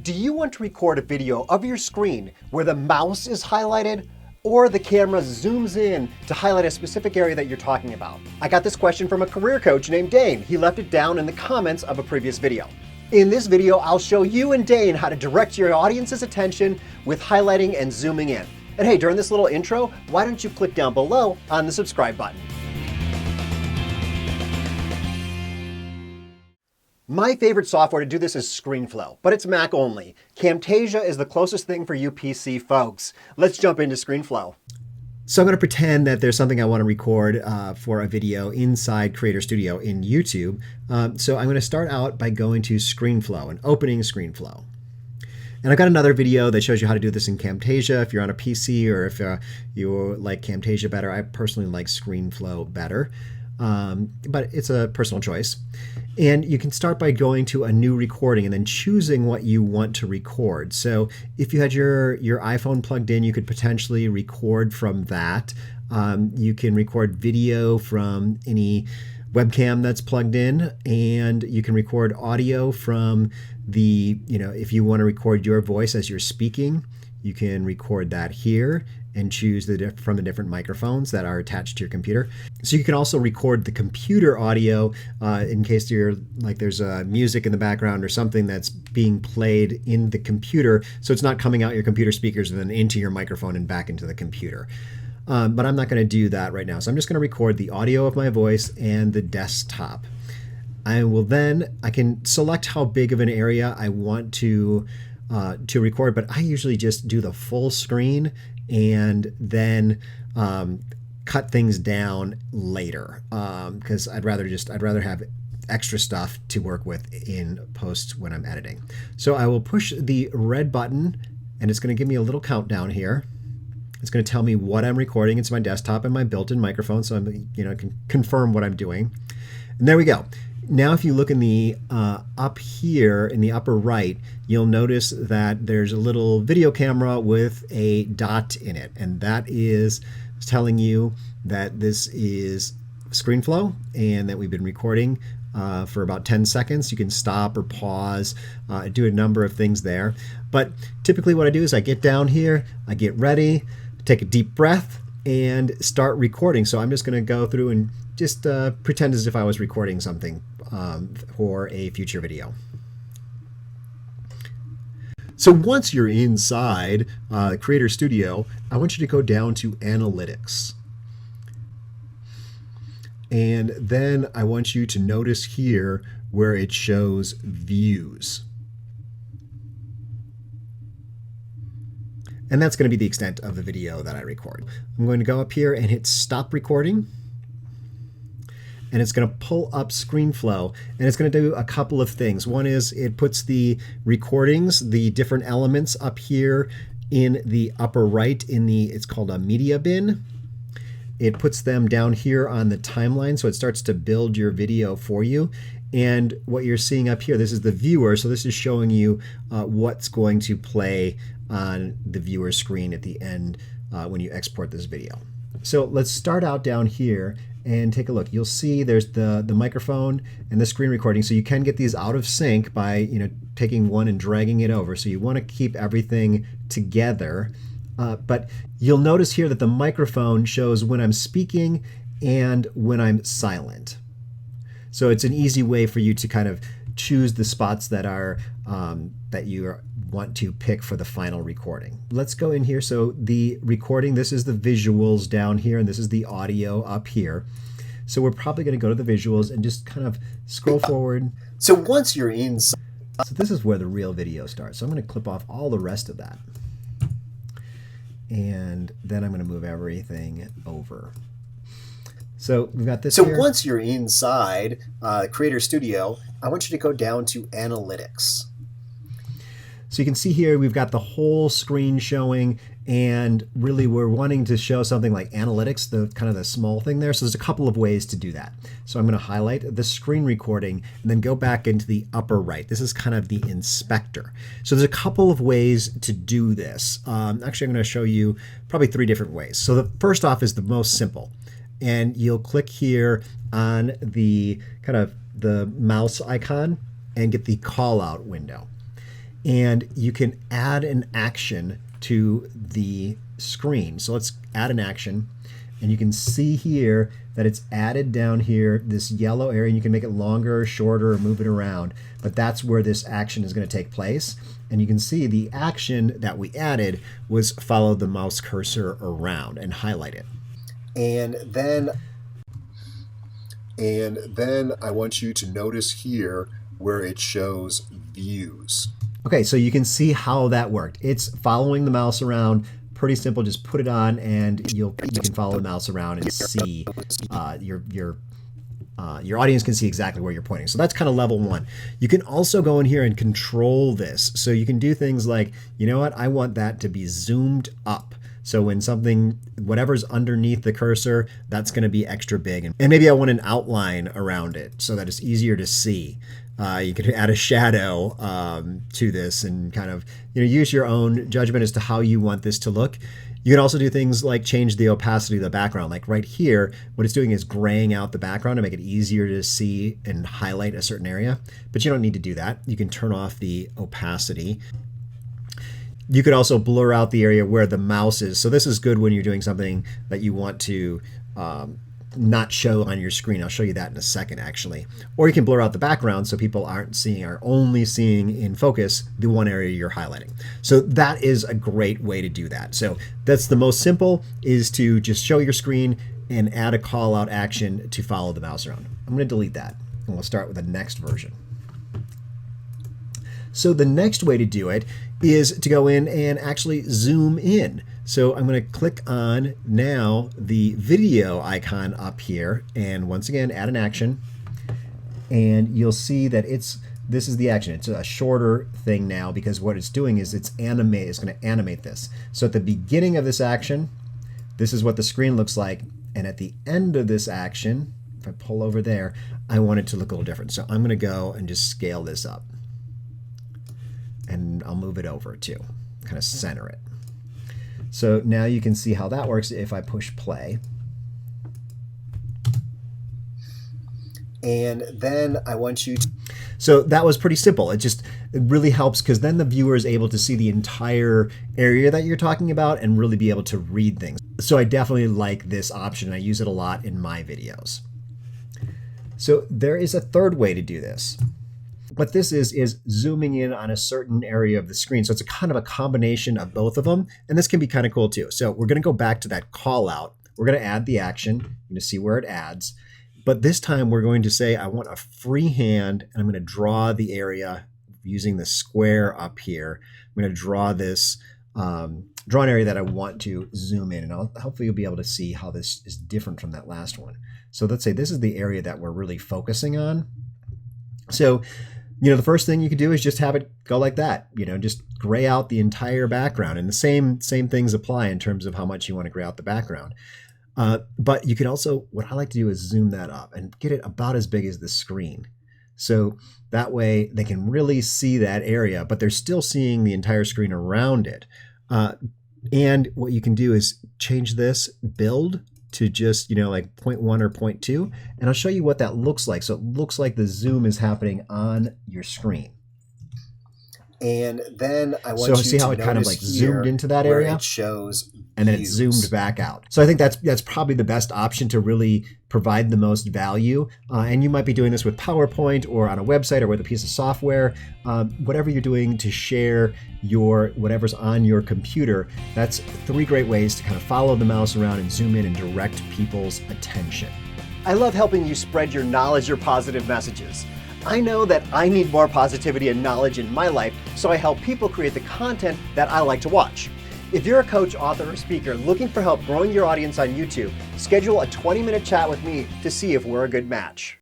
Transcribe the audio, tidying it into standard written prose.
Do you want to record a video of your screen where the mouse is highlighted or the camera zooms in to highlight a specific area that you're talking about? I got this question from a career coach named Dane. He left it down in the comments of a previous video. In this video, I'll show you and Dane how to direct your audience's attention with highlighting and zooming in. And hey, during this little intro, why don't you click down below on the subscribe button? My favorite software to do this is ScreenFlow, but it's Mac only. Camtasia is the closest thing for you PC folks. Let's jump into ScreenFlow. So I'm going to pretend that there's something I want to record for a video inside Creator Studio in YouTube. So I'm going to start out by going to ScreenFlow and opening ScreenFlow. And I've got another video that shows you how to do this in Camtasia if you're on a PC or if you like Camtasia better. I personally like ScreenFlow better, but it's a personal choice. And you can start by going to a new recording and then choosing what you want to record. So if you had your iPhone plugged in, you could potentially record from that. You can record video from any webcam that's plugged in, and you can record audio from if you want to record your voice as you're speaking, you can record that here and choose from the different microphones that are attached to your computer. So you can also record the computer audio in case there's music in the background or something that's being played in the computer, so it's not coming out your computer speakers and then into your microphone and back into the computer. But I'm not going to do that right now. So I'm just going to record the audio of my voice and the desktop. I can select how big of an area I want to record, but I usually just do the full screen and then cut things down later because I'd rather have extra stuff to work with in post when I'm editing. So I will push the red button and it's going to give me a little countdown here. It's going to tell me what I'm recording. It's my desktop and my built-in microphone, so I can confirm what I'm doing. And there we go. Now if you look in the up here in the upper right, you'll notice that there's a little video camera with a dot in it, and that is telling you that this is ScreenFlow and that we've been recording for about 10 seconds. You can stop or pause, do a number of things there. But typically what I do is I get down here, I get ready, take a deep breath, and start recording. So I'm just going to go through and just pretend as if I was recording something for a future video. So once you're inside Creator Studio, I want you to go down to Analytics. And then I want you to notice here where it shows Views. And that's going to be the extent of the video that I record. I'm going to go up here and hit Stop Recording. And it's going to pull up ScreenFlow, and it's going to do a couple of things. One is it puts the recordings, the different elements up here in the upper right it's called a media bin. It puts them down here on the timeline, so it starts to build your video for you. And what you're seeing up here, this is the viewer, so this is showing you what's going to play on the viewer screen at the end when you export this video. So let's start out down here and take a look. You'll see there's the microphone and the screen recording, so you can get these out of sync by taking one and dragging it over. So you want to keep everything together. But you'll notice here that the microphone shows when I'm speaking and when I'm silent. So it's an easy way for you to kind of choose the spots that are that you want to pick for the final recording. Let's go in here. So the recording, this is the visuals down here, and this is the audio up here. So we're probably going to go to the visuals and just kind of scroll forward. So once you're inside, so this is where the real video starts. So I'm going to clip off all the rest of that. And then I'm going to move everything over. So we've got this here. So once you're inside Creator Studio, I want you to go down to Analytics. So you can see here we've got the whole screen showing, and really we're wanting to show something like analytics, the kind of the small thing there. So there's a couple of ways to do that. So I'm going to highlight the screen recording and then go back into the upper right. This is kind of the inspector. So there's a couple of ways to do this. Actually, I'm going to show you probably 3 different ways. So the first off is the most simple. And you'll click here on the kind of the mouse icon and get the call out window. and you can add an action to the screen. So let's add an action, and you can see here that it's added down here, this yellow area, and you can make it longer or shorter or move it around, but that's where this action is going to take place. And you can see the action that we added was follow the mouse cursor around and highlight it. And then I want you to notice here where it shows views. Okay, so you can see how that worked. It's following the mouse around. Pretty simple. Just put it on, and you can follow the mouse around and see your audience can see exactly where you're pointing. So that's kind of level one. You can also go in here and control this. So you can do things like, you know what, I want that to be zoomed up. So when whatever's underneath the cursor, that's going to be extra big. And maybe I want an outline around it so that it's easier to see. You can add a shadow to this and kind of use your own judgment as to how you want this to look. You can also do things like change the opacity of the background. Like right here, what it's doing is graying out the background to make it easier to see and highlight a certain area. But you don't need to do that. You can turn off the opacity. You could also blur out the area where the mouse is. So this is good when you're doing something that you want to not show on your screen. I'll show you that in a second, actually. Or you can blur out the background so people are only seeing in focus the one area you're highlighting. So that is a great way to do that. So that's the most simple, is to just show your screen and add a call out action to follow the mouse around. I'm going to delete that, and we'll start with the next version. So the next way to do it is to go in and actually zoom in. So I'm going to click on now the video icon up here, and once again add an action, and you'll see that this is the action. It's a shorter thing now because what it's doing is it's going to animate this. So at the beginning of this action, this is what the screen looks like, and at the end of this action, if I pull over there, I want it to look a little different. So I'm going to go and just scale this up. And I'll move it over too, kind of center it. So now you can see how that works if I push play. And then I want you to... So that was pretty simple. It really helps because then the viewer is able to see the entire area that you're talking about and really be able to read things. So I definitely like this option. I use it a lot in my videos. So there is a third way to do this. What this is zooming in on a certain area of the screen. So it's a kind of a combination of both of them. And this can be kind of cool too. So we're going to go back to that call out. We're going to add the action. You're going to see where it adds. But this time we're going to say, I want a free hand, and I'm going to draw the area using the square up here. I'm going to draw this, draw an area that I want to zoom in. And hopefully you'll be able to see how this is different from that last one. So let's say this is the area that we're really focusing on. So the first thing you could do is just have it go like that, just gray out the entire background. And the same things apply in terms of how much you want to gray out the background. But you can also, what I like to do is zoom that up and get it about as big as the screen. So that way they can really see that area, but they're still seeing the entire screen around it. And what you can do is change this build to just, like 0.1 or 0.2. And I'll show you what that looks like. So it looks like the zoom is happening on your screen. And then I want you to see how it kind of like zoomed into that area. It shows and then it zoomed back out. So I think that's probably the best option to really provide the most value. And you might be doing this with PowerPoint or on a website or with a piece of software. Whatever you're doing to share whatever's on your computer, that's 3 great ways to kind of follow the mouse around and zoom in and direct people's attention. I love helping you spread your knowledge or positive messages. I know that I need more positivity and knowledge in my life, so I help people create the content that I like to watch. If you're a coach, author, or speaker looking for help growing your audience on YouTube, schedule a 20-minute chat with me to see if we're a good match.